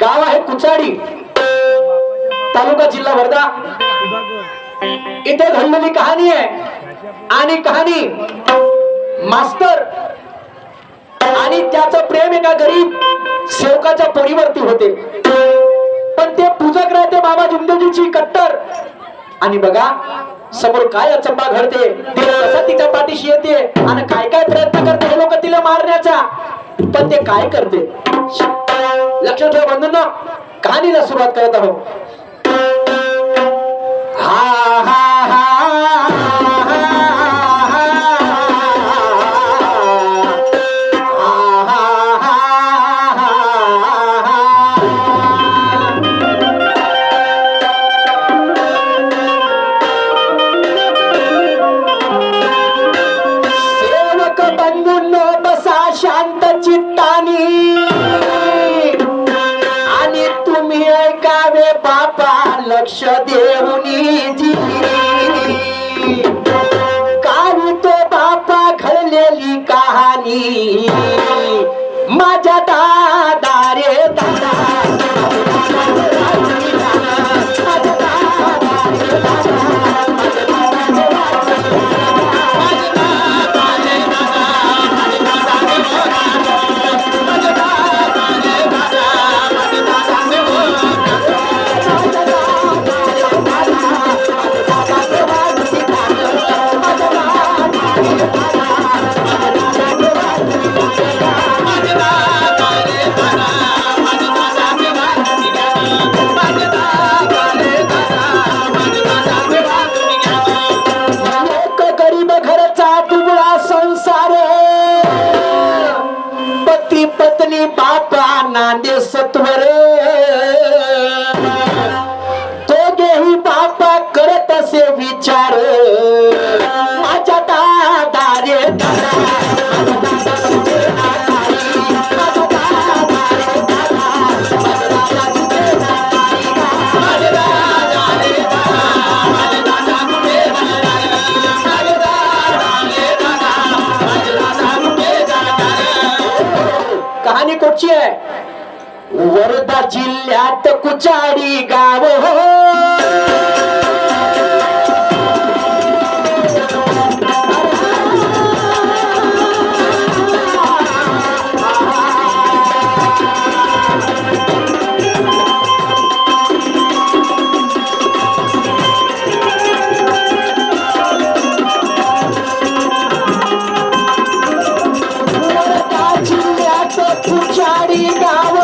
गाव आहे कुचाडी, तालुका जिल्हा वर्धा. इथे घडलेली कहाणी आहे आणि कहाणी मास्तर आणि त्याचं प्रेम एका गरीब सेवकाच्या पोरीवरती होते. पण ते पूजक राहते बाबा जुमदेवजीची कट्टर. आणि बघा समोर काय अचंबा घडते, ते कसा तिच्या पाठीशी येते आणि काय काय प्रयत्न करते हे लोक तिला मारण्याचा. पण ते काय करते लक्षात ठेवा बंधूंनो. कहाणीला सुरुवात करत आहोत. हा हा हा शांत चित्तानी आणि तुम्ही ऐकावे बापा लक्ष देऊनी जी. काय तो बापा घडलेली कहाणी माझ्या दादा रे दादा. पत्नी बापा नांदे सत्वर दोघेही बापा करत असे विचार माझ्या दादा रे दादा. कहाणी कुठची आहे? वर्धा जिल्ह्यात कुचाडी गाव हो. कुचाडी गाव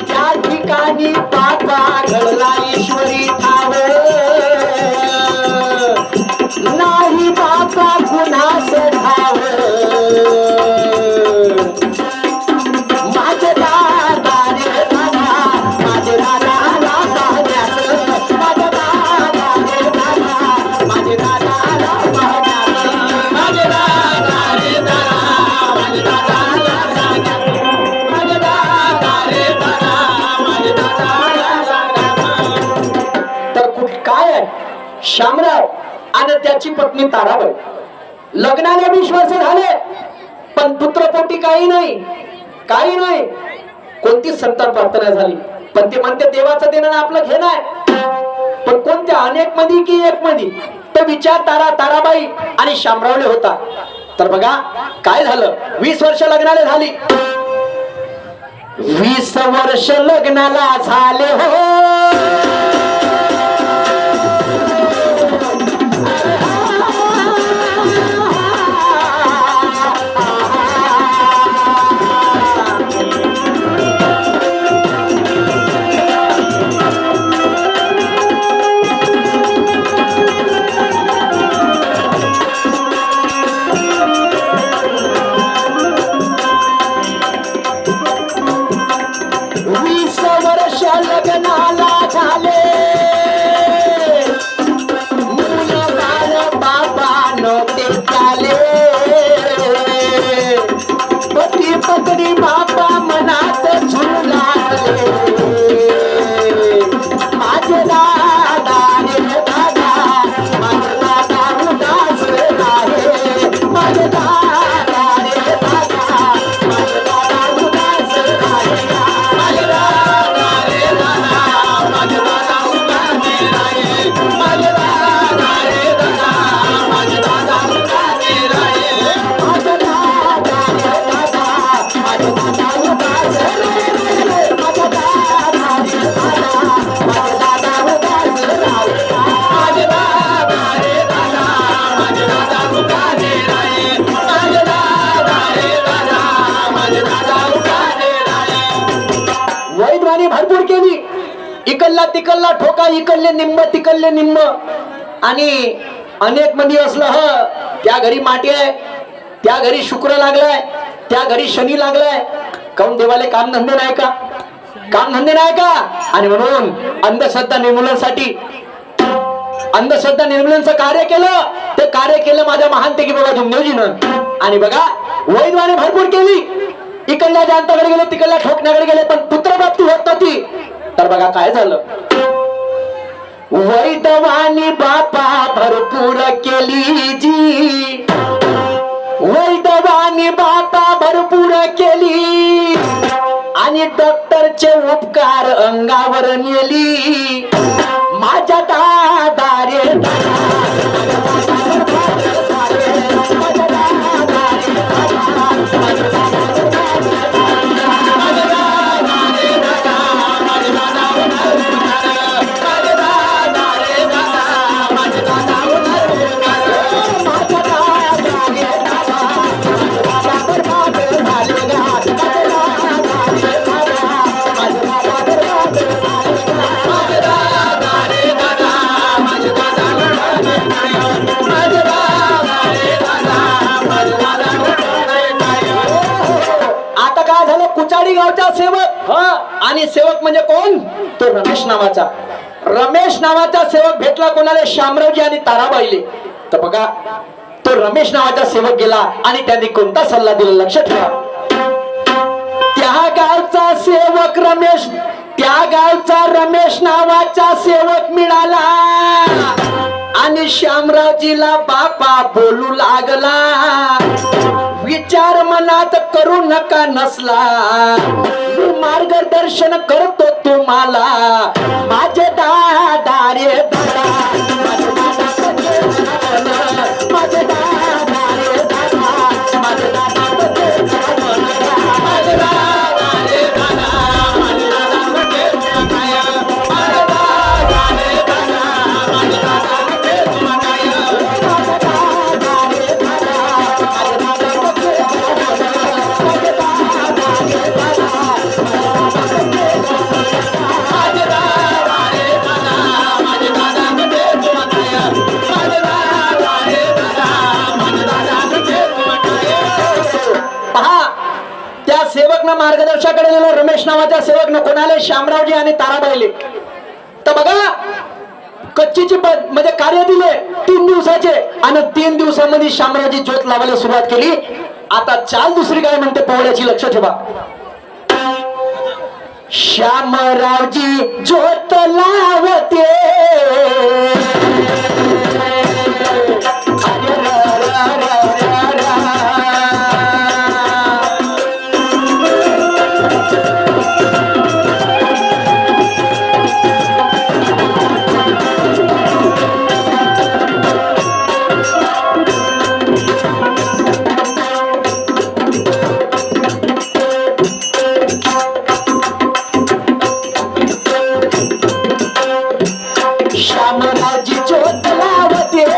त्या ठिकाणी बापा घडला ईश्वरी ठाव. नाही बापा कुणास ठाव माझे दादा रे दादा. माझे दादाला पाहण्यास माझे दादा रे दादा. माझे दादाला पाहण्यास माझे दादा रे दादा. शामराव आणि त्याची पत्नी ताराबाई लग्नाला 20 वर्ष झाले पण पुत्रपोटी काही नाही, काही नाही. कोणती संतान प्रार्थना झाली. पण ते म्हणते देवाचं देणं आपलं घेणं आहे. पण कोणत्या अनेक मध्ये की एक मध्ये तो विचार ताराबाई आणि शामरावले होता. तर बघा काय झालं. 20 वर्ष लग्नाला झाली. 20 वर्ष लग्नाला झाले हो. लग्नाला झाले इकडला तिकडला ठोका, इकडले निम्म तिकडले निम्म. आणि अनेक मंदी असलं ह त्या घरी माटी आहे, त्या घरी शुक्र लागलाय, त्या घरी शनी लागलाय. काऊन देवाले काम धंदे नाही का? काम धंदे नाही का? आणि म्हणून अंधश्रद्धा निर्मूलनासाठी अंधश्रद्धा निर्मूलनाचं कार्य केलं. ते कार्य केलं माझ्या महानतेकी बाबा जुमदेवजीनं. आणि बघा वैद्वाने भरपूर केली. इकडल्या जाणताकडे गेले, तिकडल्या ठोकण्याकडे गेले, पण पुत्रप्राप्ती होत नव्हती. तर बघा काय झालं. वैद्वानी बापा भरपूर केली जी, वैद्वानी बापा भरपूर केली. आणि डॉक्टरचे उपकार अंगावर नेली. माझ्या दादा रे गावचा सेवक. आणि सेवक म्हणजे कोण? तो रमेश नावाचा. रमेश नावाचा सेवक भेटला कोणाला? शामरावजी आणि ताराबाईले. तर बघा तो रमेश नावाचा सेवक गेला आणि त्यांनी कोणता सल्ला दिला लक्ष ठेवा. त्या गावचा सेवक रमेश, त्या गावचा रमेश नावाचा सेवक मिळाला. आणि शामरावजीला बापा बोलू लागला. विचार मनात करू नका नसला, मी मार्गदर्शन करतो तुम्हाला. माझे दादा रे दादा, माझे दादा माझे दादा रे दादा, माझे दादा माझे दादा रे दादा, माझे दादा मार्गदर्शकाकडे गेलो. रमेश नावाच्या सेवक न कोणाले? शामरावजी आणि ताराबाईले. तर बघा कच्चीची म्हणजे कार्य दिले 3 दिवसाचे. आणि 3 दिवसांमध्ये शामरावजी ज्योत लावायला सुरुवात केली. आता चाल दुसरी काय म्हणते पोहण्याची लक्ष ठेवा. श्यामरावजी ज्योत लावते, श्यामरावजी ज्योत लावते.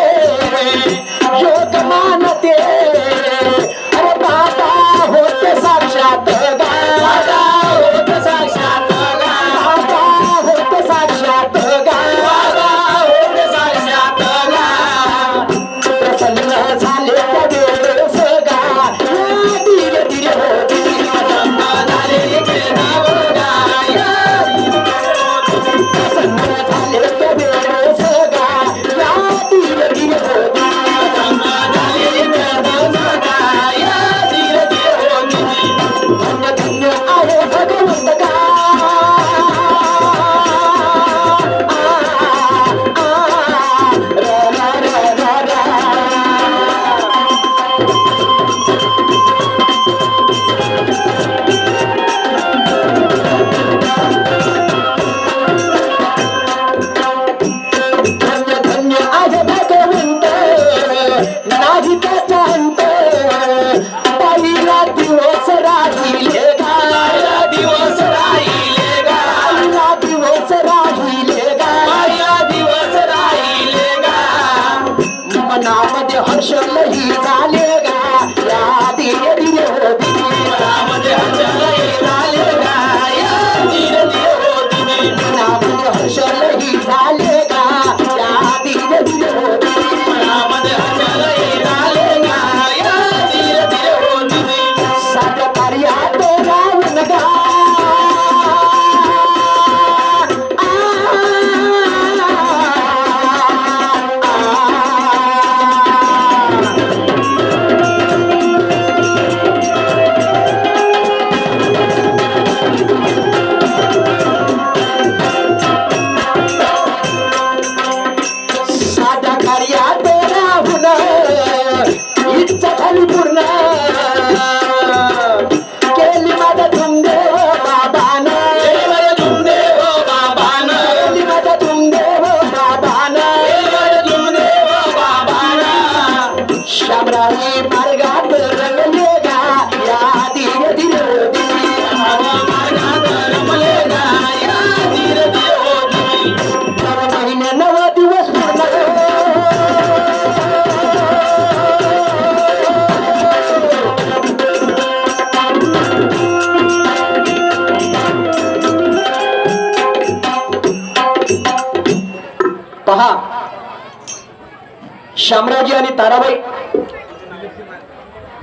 शामरावजी आणि ताराबाई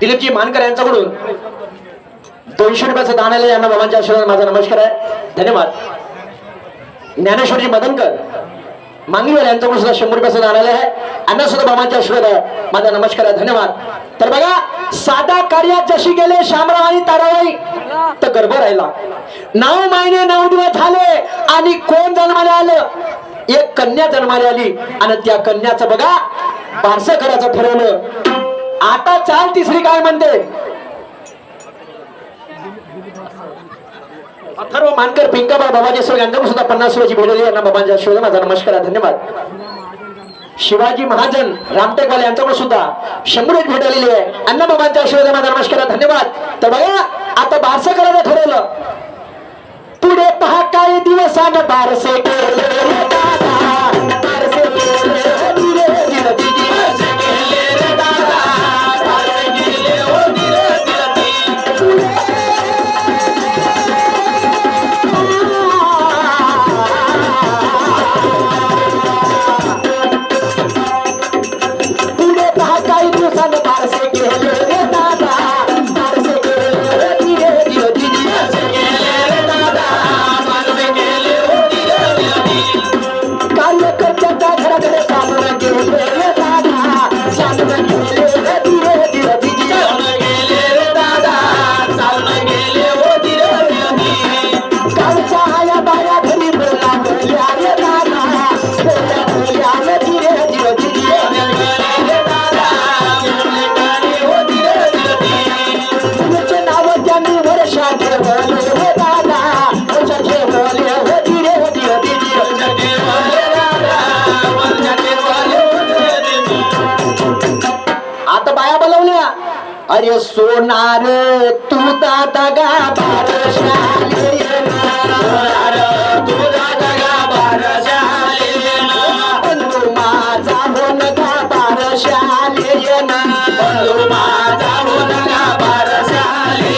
दिलीपजी मानकर यांच्याकडून 200 रुपयाचं दान आले. यांना बाबांच्या आशीर्वाद माझा नमस्कार आहे, धन्यवाद. ज्ञानेश्वरजी मदनकर मांगलीवाले यांच्याकडून सुद्धा 100 रुपयाचं दान आले आहे. यांना सुद्धा बाबांच्या आशीर्वाद आहे, माझा नमस्कार आहे, धन्यवाद. तर बघा, साधा कार्यात जशी गेले शामराव आणि ताराबाई तर गर्भ राहिला. 9 महिने 9 दिवस झाले आणि कोण जन्माला आलं? एक कन्या जन्माला आली आणि त्या कन्याचं बघा बारसं करायचं ठरवलं. आता चाल तिसरी काय म्हणते? अथर्व मानकर पिंकाबा बाबाजी सोय यांच्याकडून सुद्धा 50 रुपयाची भेटली. यांना बाबांच्या आशीर्वाद माझा नमस्कार आहे, धन्यवाद. शिवाजी महाजन रामटेकवाले यांच्याकडून सुद्धा 100 रुपये भेटलेली आहे. यांना बाबांच्या आशीर्वाद माझा नमस्कार आहे, धन्यवाद. तर बघा, आता बारसं करायचं ठरवलं. पुढे पहा काय दिवसानं बारसे केले रे दादा, बारसे केले दिले दिले दिदी, बारसे केले रे दादा, बारसे केले हो दिले दिले दिदी. पुढे पहा काय दिवसानं बारसे केले रे दादा, बारसे केले दिले दिले दिदी, बारसे केले रे दादा, बारसे केले हो दिले दिले दिदी. कार्यकर्त्याच्या घराकडे सामना केले रे दादा, सामना केले रे दिले दिले दिदी, सामना केले रे दादा, सामना केले हो दिले दिले दिदी. कालच्या आया बाया घरी बोलावल्या रे दादा, बोलावल्या रे दिले दिले दिदी, बोलावल्या रे दादा, बोलावल्या हो दिले दिले दिदी. तुझे नाव त्यांनी वर्षा ठेवले रे दादा, वर्षा ठेवले हो दिले दिले दिदी, वर्षा ठेवले दादा, वर्षा ठेवले हो दिले दिदी. आता बाया बोलवल्या. अरे सोनार तू दादा गा बारशाले सोनार तू दादा गा बारशाले बंधू माझा होन गा बारशाले बंधू माझा होन गा बारशाले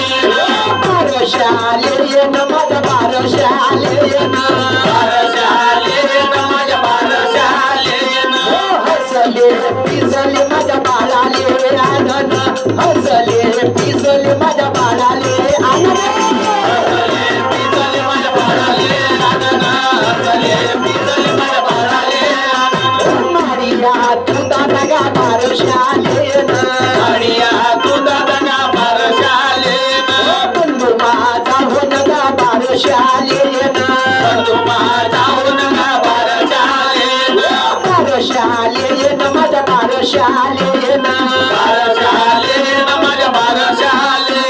बारशाले माझ्या बारशाले बारशाले माझ्या बारशाले हसले पिसले माझ्या बाळाले आनंद, हसले पिसले माझ्या बाळाले आनंद, हसले पिसले माझ्या बाळाले आनंद, हसले पिसले माझ्या बाळाले आनंद. मारिया तू दादा गा बारशाले मारिया तू दादा गा बारशाले बंधू माझा होन गा बारशाले बंधू माझा होन गा बारशाले बारशाले माझ्या बारशाले बारशाले माझ्या बारशाले.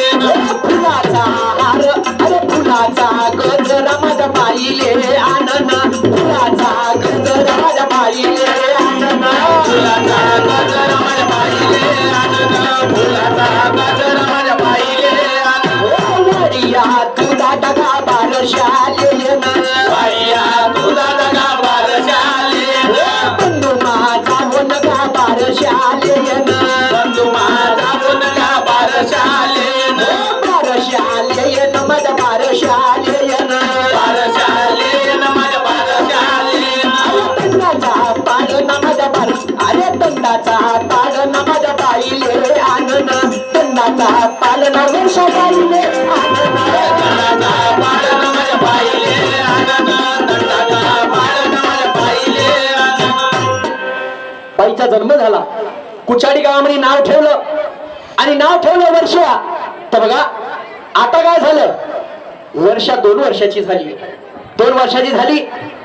फुलाचा हार अरे फुलाचा गजरा माझ्या बाईले आनंद, फुलाचा गजरा माझ्या बाईले आनंद, फुलाचा गजरा माझ्या बाईले आनंद, फुलाचा गजरा माझ्या बाईले आनंद. वडिया तू दादा गा बारशाले बाईया तू दादा गा बारशाले बंधू माझा होन गा बारशाले बंधू माझा होन गा बारशाले बारशाले माझ्या बारशाले बारशाले माझ्या बारशाले. तंडाचा पाड ना माझ्या बार अरे तंडाचा पाड ना माझ्या बाईले आनंद, तंडाचा पाड ना वर्षा बाईले आनंद, तंडाचा पाड ना माझ्या बाईले आनंद, तंडाचा पाड ना माझ्या बाईले आनंद. बाईचा जन्म झाला. कुचाडी गावामध्ये नाव ठेवलं आणि नाव ठेवलं वर्षा. तर बघा आता काय झालं? वर्षा 2 वर्षाची झाली. 2 वर्षाची झाली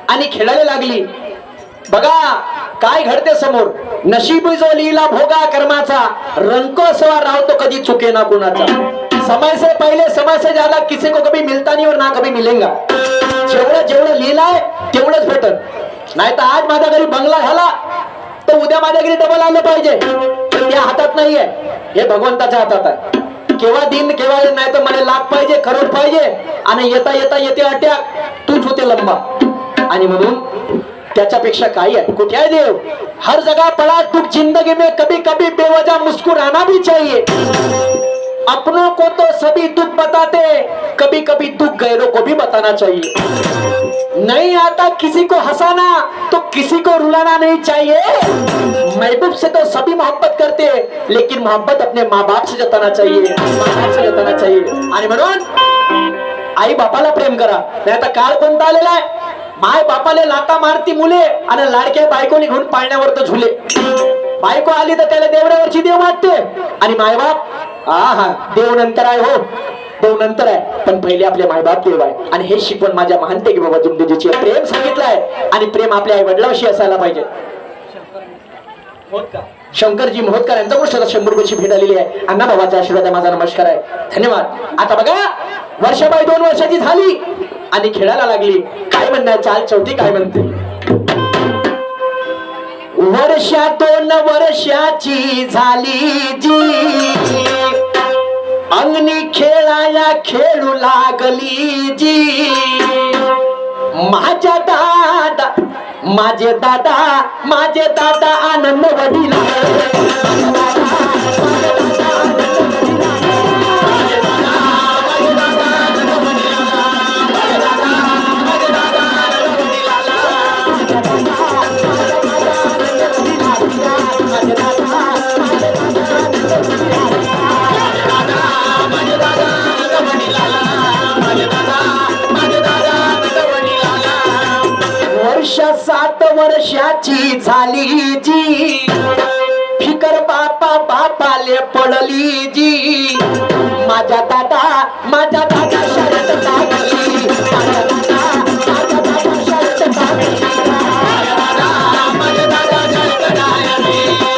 आणि खेळायला लागली. बघा काय घडते समोर. नशीब जो लीला भोगा कर्माचा, रंको सवा राव तो कधी चुके ना कुणाचा. समय से पहले समय से ज्यादा किसी को कभी मिलता नहीं और ना कभी मिलेगा. जेवढं जेवढं लिहिलंय तेवढंच भेटत. नाही तर आज माझ्या घरी बंगला झाला तर उद्या माझ्या घरी डबल आलं पाहिजे. पण त्या हातात नाहीये, हे भगवंताच्या हातात आहे. केव्हा दिन केव्हा नाही तर मला लाख पाहिजे, करोड पाहिजे आणि येता येता येते अटॅक, तूच होते लंबा. आणि म्हणून त्याच्यापेक्षा काय आहे? कुठे आहे देव? हर जगह पड़ा दुख जिंदगी में, कभी कभी बेवजह मुस्कुराना भी चाहिए. अपनों को तो सभी दुख बताते, कभी कभी दुख गैरों को भी बताना चाहिए। नहीं आता किसी को हंसाना तो किसी को रुलाना नहीं चाहिए। महबूब से तो सभी मोहब्बत करते, लेकिन मोहब्बत अपने माँ बाप से जताना चाहिए, माँ बाप से जताना चाहिए। आणि म्हणून आई बापाला प्रेम करा, नाही तर काळ कोणता आलेला आहे, माय बापाले लाता मारती मुले आणि लाडक्या बायकोनी घेऊन पाळण्यावर तो झुले। बायको आली तर त्याला देवड्यावरची देव वाटते, आणि मायबाप हा देव नंतर आहे, हो देव नंतर आहे, पण पहिले आपले मायबाप देव आहे। आणि हे शिकवण माझ्या महानतेकी बाबा जुमदेजीची प्रेम सांगितलंय, आणि प्रेम आपल्या आई वडिलांशी असायला पाहिजे। शंकरजी मोहोतकर यांचा गोष्ट 100 रुपयाची भेट आलेली आहे। अण्णा बाबाचा आशीर्वाद आहे, माझा नमस्कार आहे, धन्यवाद। आता बघा वर्षाबाई 2 वर्षाची झाली आणि खेळायला लागली। काय म्हणणार चाल चौथी काय म्हणते, वर्षा 2 वर्षाची झाली जी, अंगणी खेळाया खेळू लागली जी। माझ्या दादा माझे दादा माझे दादा आनंद वडीला, वर्ष 7 वर्षाची झाली जी, फिकर बापा बापाले पडली जी। माझ्या दादा शाळेत टाकली,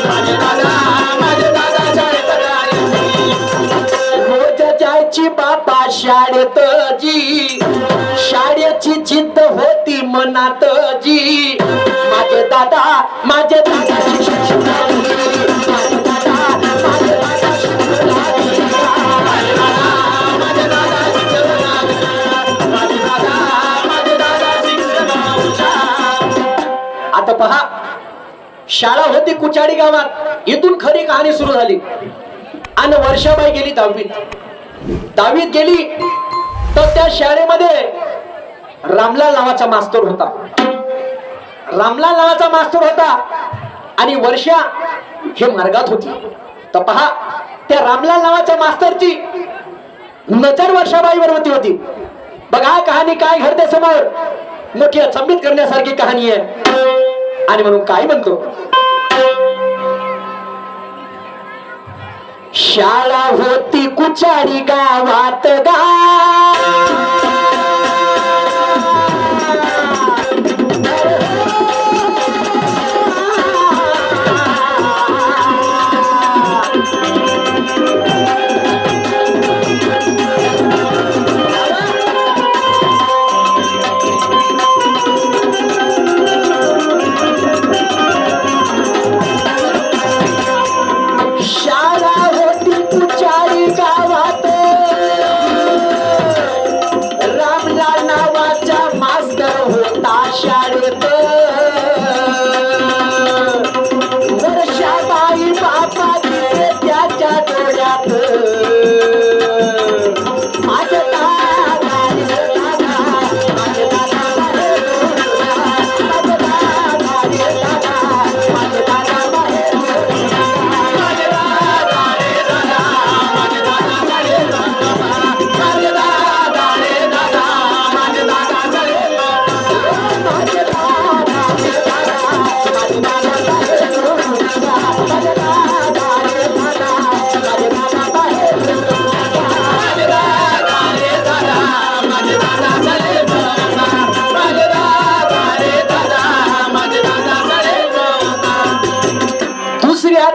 माझ्या दादा शाळेत टाकली, रोज जायची बापा शाळेत जी, शाळेची जिद्द होती मनात जी। माझे दादा शिक्षक शिकवली, माझे दादा आता पहा, शाळा होती कुचाडी गावात, इथून खरी कहाणी सुरू झाली। आणि वर्षाबाई गेली 10वीत गेली तर त्या शाळेमध्ये रामलाल नावाचा मास्तर होता, रामलाल नावाचा मास्तर होता, आणि वर्षा हे मार्गात होती। तर पहा त्या रामलाल नावाच्या मास्तरची नजर वर्षाबाईवर होती। बघा कहाणी काय घडते समोर, मोठी अचंबित करण्यासारखी कहाणी आहे। आणि म्हणून काय म्हणतो, शाळा होती कुचाडी गावात गा,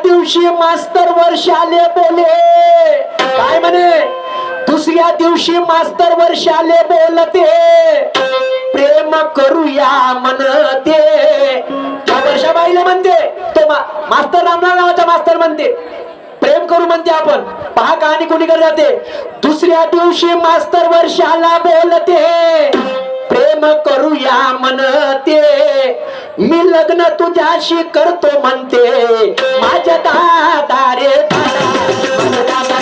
दिवशी मास्तर वर्षाले बोले, काय म्हणे, दुसऱ्या दिवशी मास्तर वर्षाले बोलते, प्रेम करूया म्हणते। त्या वर्षाबाईला म्हणते, तो मास्तर रामलाल नावाचा मास्तर म्हणते, प्रेम करू म्हणते आपण। पहा कहाणी कोणीकडे जाते, दुसऱ्या दिवशी मास्तर वर्षाला बोलते, प्रेम करूया म्हणते, मी लग्न तुझ्याशी करतो म्हणते, माझ्या दादा रे दादा,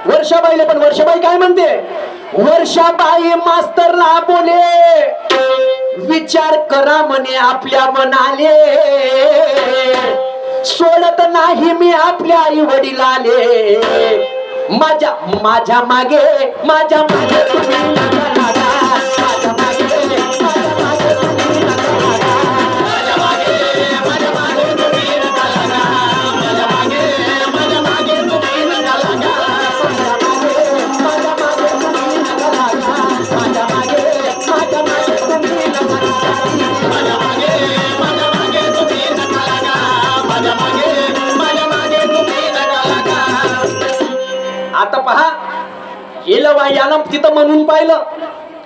वर्षाबाईला, पण वर्षाबाई काय म्हणते? वर्षाबाई मास्तरला बोले, विचार करा म्हणे आपल्या मनाले, सोडत नाही मी आपल्या आई वडिलाले, माझ्या माझ्या मागे तुम्ही नका लागा, माझ्या मागे तुम्ही नका लागा, माझ्या मागे तुम्ही नका लागा, माझ्या मागे तुम्ही नका लागा, माझ्या मागे तुम्ही नका लागा, माझ्या मागे तुम्ही नका लागा, माझ्या मागे तुम्ही नका लागा, माझ्या मागे तुम्ही नका लागा. आता पहा, गेलं बा यानं तिथं म्हणून पाहिलं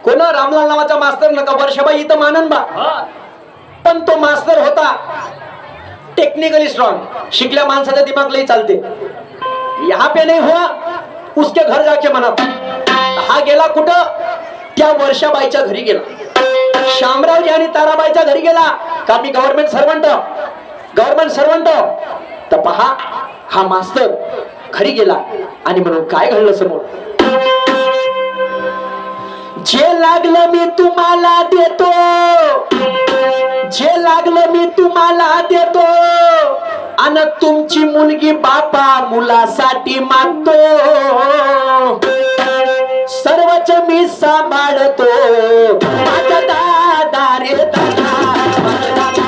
कोण? रामलाल नावाचा मास्तर नका, वर्षाबाई इथं मानन बा, पण तो मास्तर होता टेक्निकली स्ट्रॉंग, शिकल्या माणसाचा दिमाग लई चालते. यहाँ पे नहीं हुआ उसके घर जाके म्हणा. हा गेला कुठं? त्या वर्षाबाईच्या घरी गेला, शामरावजी आणि ताराबाईच्या घरी गेला. का मी गव्हर्नमेंट सर्वंट. तर पहा, हा मास्तर घरी गेला आणि म्हणून काय घडलं समोर? जे लागलं मी तुम्हाला देतो, जे लागलं मी तुम्हाला देतो, आणि तुमची मुलगी बापा मुलासाठी मागतो, सर्वच मी सांभाळतो, माझा दादा रे दादा, माझा दादा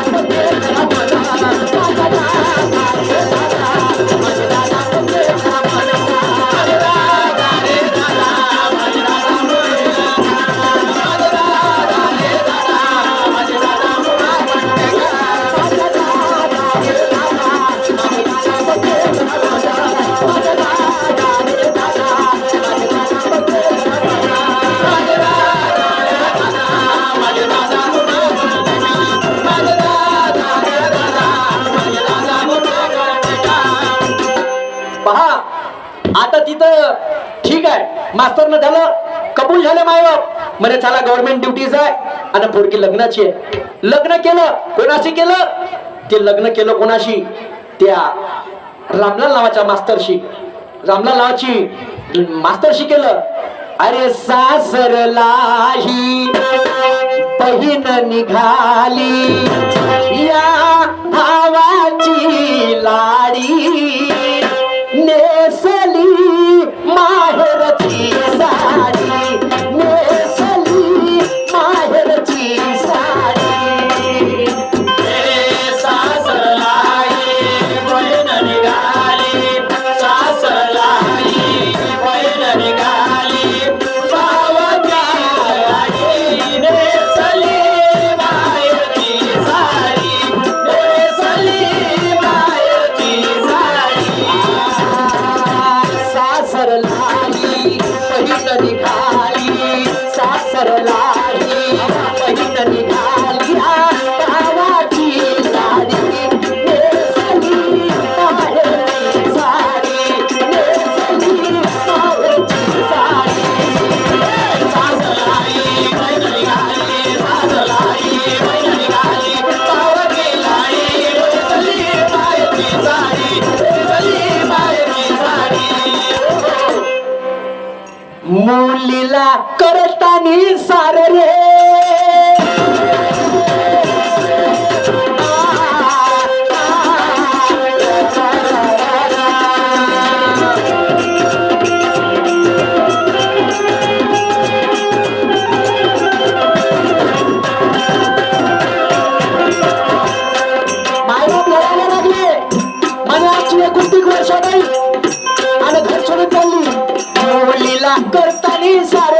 आता तिथं ठीक आहे, मास्तरनं झालं, कबूल झाले मायबाप म्हणे चला गव्हर्नमेंट ड्युटीज आहे आणि पोरगी लग्नाची आहे. लग्न केलं, कोणाशी केलं? ते लग्न केलं कोणाशी? त्या रामलाल नावाच्या मास्तरशी, रामलाल नावाची मास्तरशी केलं. अरे सासरलाही बहीण निघाली, या भावाची लाडी, नेसली माहेरची साडी, नेसली माहेरची साडी. सासरलाई बहीण निघाली, सासरलाई बहीण निघाली, भावाच्या लाडी, नेसली माहेरची साडी, नेसली माहेरची साडी. सासरलाई बहीण निघाली, सासरलाई बहीण निघाली, भावाची साडी, नेसली माहेरची साडी, नेसली माहेरची साडी. सासरलाई बहीण निघाली, सासरलाई बहीण निघाली, भावाची लाडी, नेसली माहेरची साडी, नेसली माहेरची साडी. मुलीला करतानी सार रे, मायबाप लढायला लागले म्हणे आजची 29 वर्ष नाही आणि घर सोडून चालली. मुलीला करतानी सार,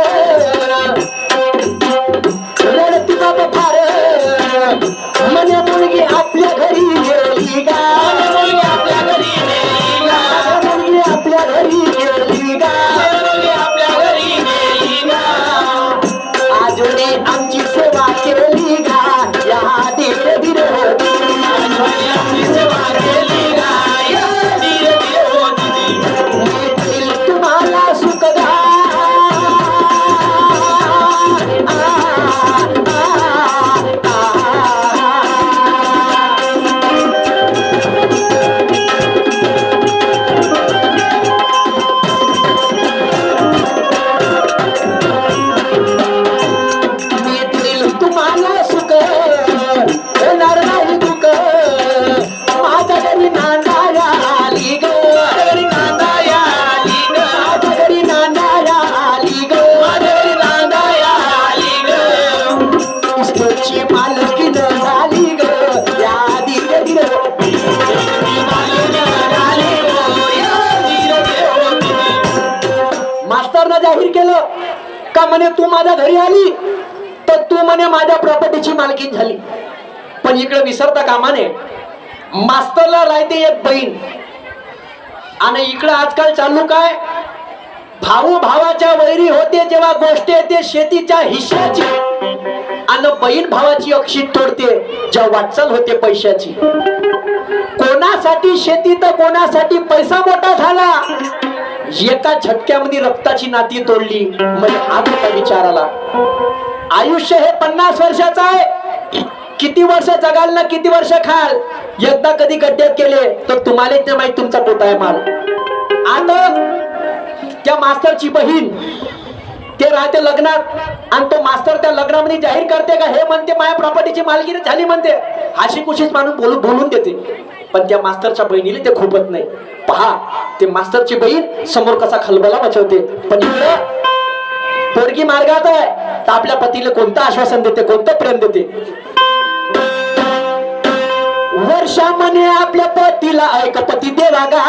का म्हणे तू माझ्या घरी आली तर तू म्हणे माझ्या प्रॉपर्टीची मालकीन झाली. पण इकडे विसरता कामाने मास्तरला राहते एक बहीण. आणि इकडे आजकाल चालू काय, भाऊ भावाच्या वैरी होते जेव्हा गोष्ट येते शेतीच्या हिश्श्याची, आणि बहीण भावाची अक्षी तोडते जेव्हा वाटचाल होते पैशाची. कोणासाठी शेती तर कोणासाठी पैसा मोठा झाला. एका झटक्यामध्ये रक्ताची नाती तोडली. म्हणजे हा मोठा विचार आला. आयुष्य हे 50 वर्षाचं आहे. किती वर्ष जगाल ना किती वर्ष खाल, एकदा कधी गड्ड्यात केले तर तुम्हालाच नाही माहित तुमचा कोटा आहे माल. आता त्या मास्तरची बहीण ते राहते लग्नात आणि तो मास्तर त्या लग्नामध्ये जाहीर करते का हे म्हणते माझ्या प्रॉपर्टीची मालकीने झाली म्हणते. हाशी कुशीच मानून बोलून देते. पण त्या मास्तरच्या बहिणीला ते खूपच नाही. पहा ते मास्तरची बहीण समोर कसा खलबला मचवते. पण इकडं पोरगी मार्गात आहे तर आपल्या पतीला कोणतं आश्वासन देते, कोणतं प्रेम देते. वर्षा म्हणे आपल्या पतीला ऐक पती देवा गा,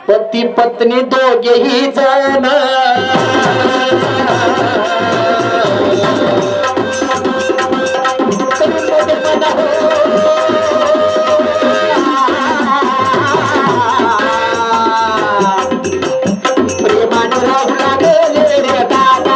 पती पत्नी दोघेही जण प्रेमाने राहू लागले रे दादा.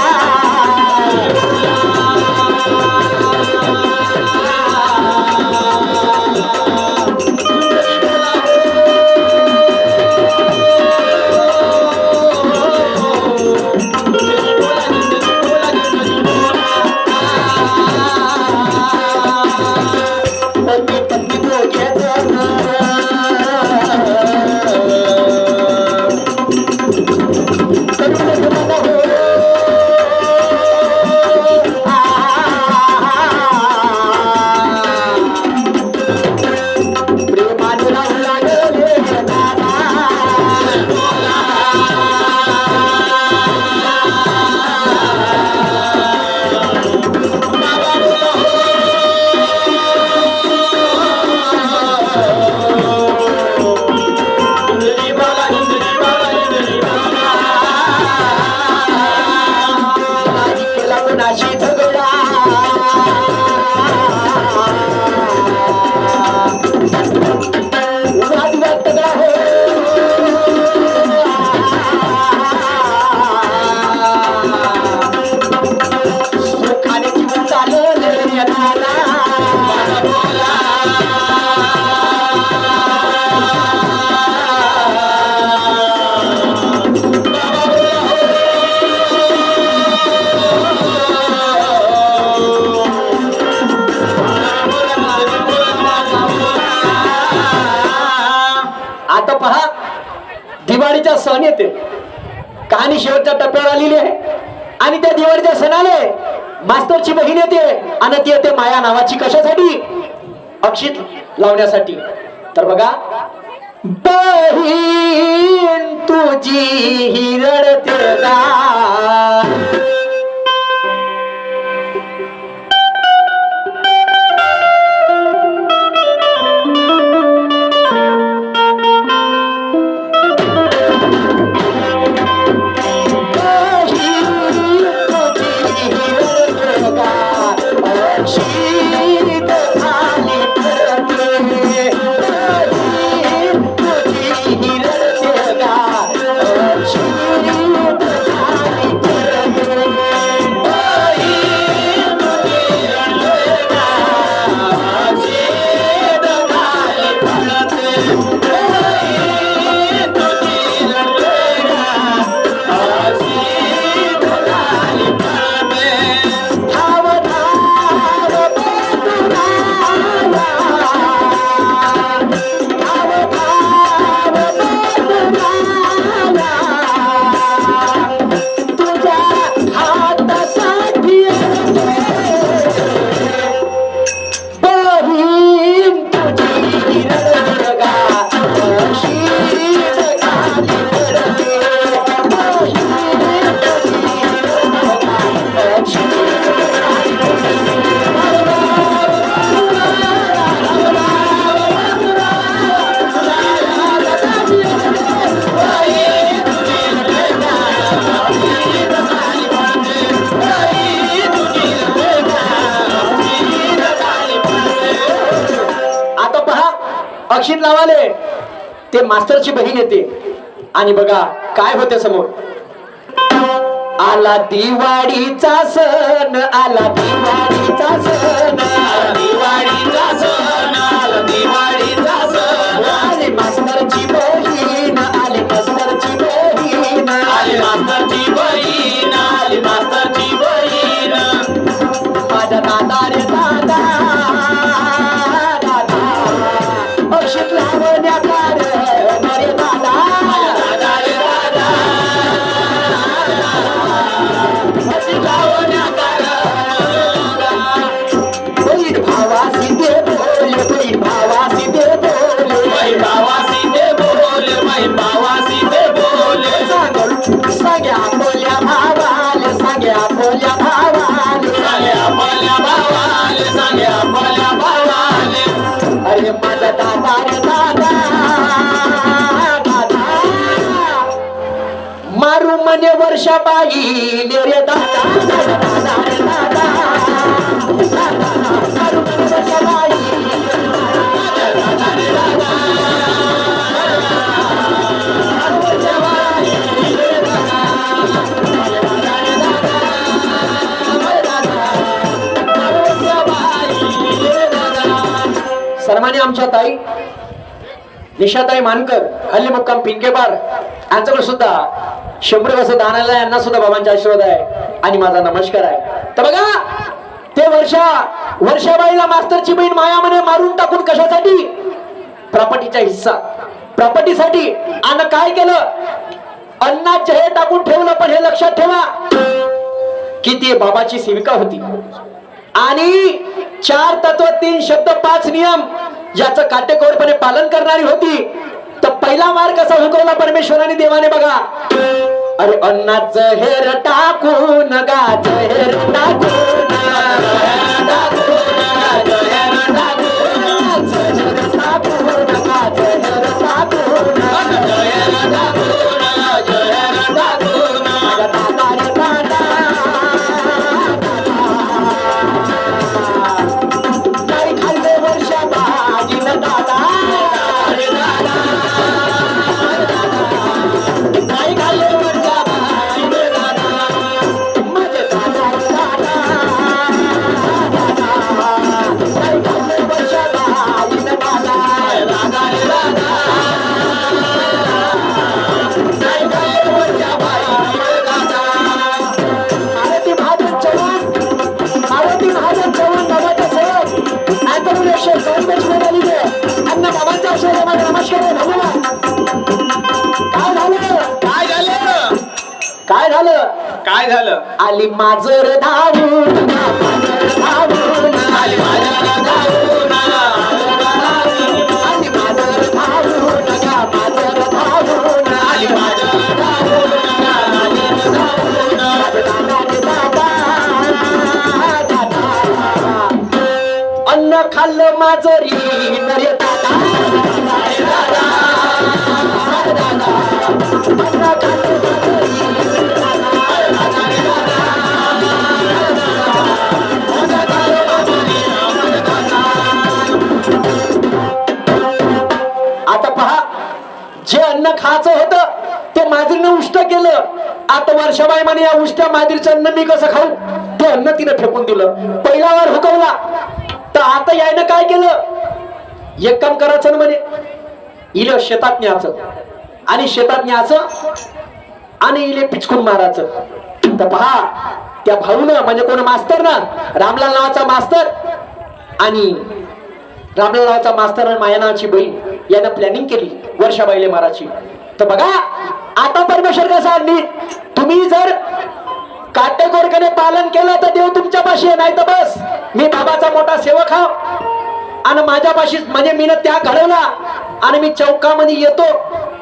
आता पहा दिवाळीचा सण येते. कहाणी शेवटच्या टप्प्यावर आलेली आहे. आणि त्या दिवाळीच्या सणाले मास्तरची बहीण येते आणि ती येते माया नावाची. कशासाठी? अक्षित लावण्यासाठी. तर बघा, बहीण तुझी ही रडते गा, अक्षित लावाले ते मास्तरची बहीण येते आणि बघा काय होते समोर. आला दिवाळीचा सण, आला दिवाळीचा सण, आला दिवाळीचा सण, आला दिवाळीचा सण. आले मास्तरची बहीण, आले मास्तरची बहीण, आले मास्तरची बहीण, आले मास्तरची बहीण. माझा दादा रे दादा, दादा अक्षित लावण्या कारण रे दादा, दादा रे दादा अक्षित लावण्या कारण. बहीण भावासी दे बोले, बहीण भावासी दे बोले, बहीण भावासी दे बोले, बहीण भावासी दे बोले. सांग्या बोल्या भावाले, सांग्या बोल्या भावाले, सांग्या बोल्या भावाले, सांग्या बोल्या भावाले. अरे माझा दादा रे दादा, दादा मारू म्हणे वर्षाबाई रे दादा, दादा रे दादा, मारू म्हणे वर्षाबाई दादा रे दादा, सन्मान्य आमच्या ताई निशाताई मानकर हल्ली मुक्काम पिंकेबार यांच्याकडे सुद्धा 100 वर्ष दान आलेलं आहे. यांना सुद्धा बाबांचा आशीर्वाद आहे आणि माझा नमस्कार आहे. तर बघा ते वर्षाबाईला मास्तरची बहीण माया म्हणे मारून टाकून कशासाठी? प्रॉपर्टीचा हिस्सा, प्रॉपर्टीसाठी. आणि काय केलं? अन्नात जहे टाकून ठेवलं. पण हे लक्षात ठेवा की ती बाबाची सेविका होती आणि 4 तत्व 3 शब्द 5 नियम याचं काटेकोरपणे पालन करणारी होती. तर पहिला मार कसा हुकवला परमेश्वराने देवाने बघा. अरे अन्नात जहेर टाकून गा, जहेर टाकून, जहेर टाकून, जहेर टाकून, जहेर टाकून, जहेर टाकून, जहेर टाकून, काही खाल्ले वर्षाबाईन दादा, काही खाल्ले वर्षाबाईन दादा, माझे दादा दादा, काही खाल्ले वर्षाबाईन दादा, दादा रे दादा, काही खाल्ले वर्षाबाईन दादा. आरती महाजन चव्हाण, आरती महाजन चव्हाण बाबाच्या सेवक अँटोनियो गवर्नमेंट मिळाली आहे. त्यांना बाबांचा आशीर्वाद माझा नमस्कार आहे. धन्यवाद. काय झालं? काय झालं? काय झालं? काय झालं? आली माजर धावून, माजर धावून, आली माजर धावून, आली माजर धावून, माजर धावून, आली माजर धावून, आली धावून, दादा दादा, अन्न खाल्लं माजरी नरे दादा, दादा दादा, अन्न खाल्लं आता पहा, जे अन्न खायचं होतं ते माजरीनं उष्ट केलं. आता वर्षाबाई म्हणे या उष्ट्या माजरीचं अन्न मी कसं खाऊ? ते अन्न तिने फेकून दिलं. पहिला वार हुकवला. तर आता यायनं काय केलं? एक काम करायचं ना म्हणे, इले शेतात न्यायचं आणि शेतात न्यायचं आणि इले पिचकून मारायचं. तर पहा त्या भाऊनं म्हणजे कोण मास्तर ना, रामलाल नावाचा मास्तर आणि रामलाल नावाचा मास्तर आणि माया नावाची बहीण यानं प्लॅनिंग केली वर्षाबाईले माराची. तर बघा आता परमेश्वर कसा, तुम्ही जर काटेकोरपणे पालन केलं तर देव तुमच्या पाशी आहे. नाही तर बस मी बाबाचा मोठा सेवक हा आणि माझ्या पाशीच म्हणजे मी त्या घडवला आणि मी चौकामध्ये येतो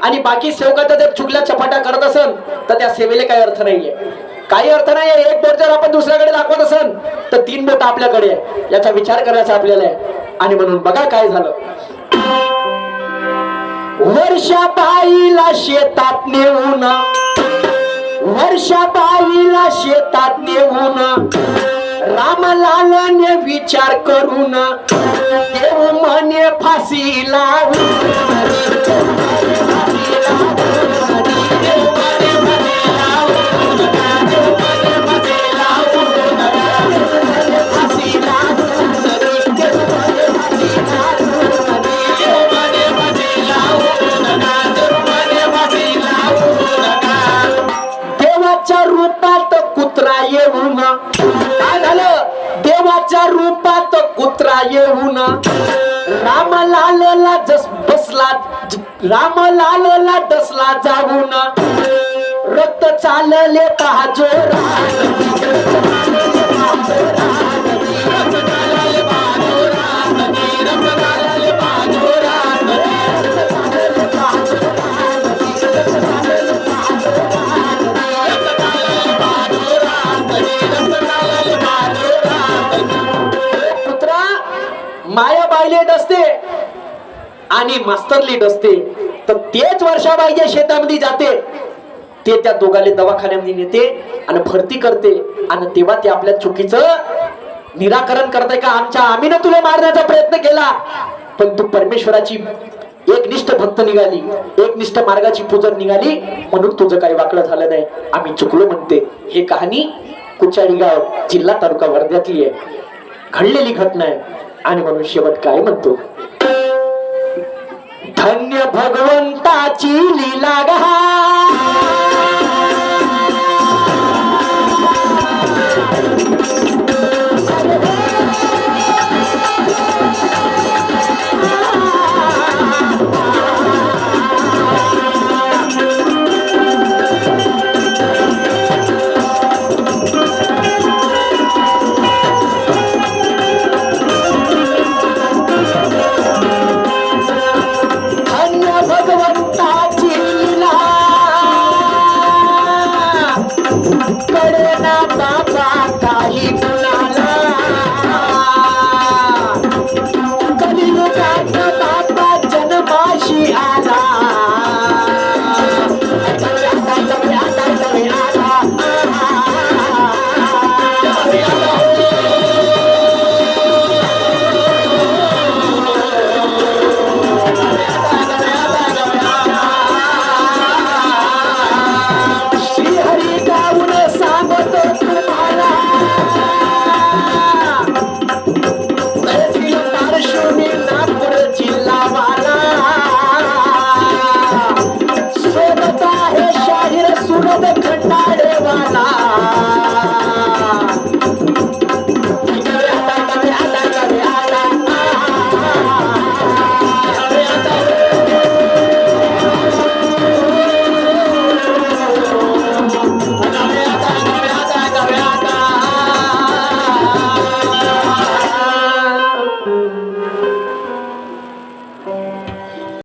आणि बाकी सेवकाचा जर चुकल्या चपाट्या करत असेल तर त्या सेवेला काही अर्थ नाहीये. काही अर्थ नाहीये. एक बोट जर आपण दुसऱ्याकडे दाखवत असेल तर 3 बोट आपल्याकडे आहे. याचा विचार करायचा आपल्याला आहे. आणि म्हणून बघा काय झालं. वर्षाबाईला शेतात नेऊन, वर्षाबाईला शेतात नेऊन रामलालने विचार करून देव म्हणे फाशी देवाच्या रूपात कुत्रा येऊन काय झालं? देवाच्या रूपात कुत्रा येऊन रामलालला बसला, रामलालला डसला जाऊन रक्त चालले पाजोरा. माया बायले डसते आणि मास्तरली डसते, तर तेच वर्षाबाईच्या शेतामध्ये जाते, ते त्या दोघाले दवाखान्यामध्ये नेते आणि भरती करते. आणि तेव्हा ते आपल्या चुकीचं निराकरण करते का आम्ही ना तुला मारण्याचा प्रयत्न केला, पण तू परमेश्वराची एकनिष्ठ भक्त निघाली, एकनिष्ठ मार्गाची पूजन निघाली, म्हणून तुझं काही वाकडं झालं नाही, आम्ही चुकलो म्हणते. हे कहाणी कुचाडी गाव, जिल्हा तालुका वर्ध्यातली आहे, घडलेली घटना आहे. आणि म्हणून शेवट काय म्हणतो? धन्य भगवंताची लीला गहा, खंडा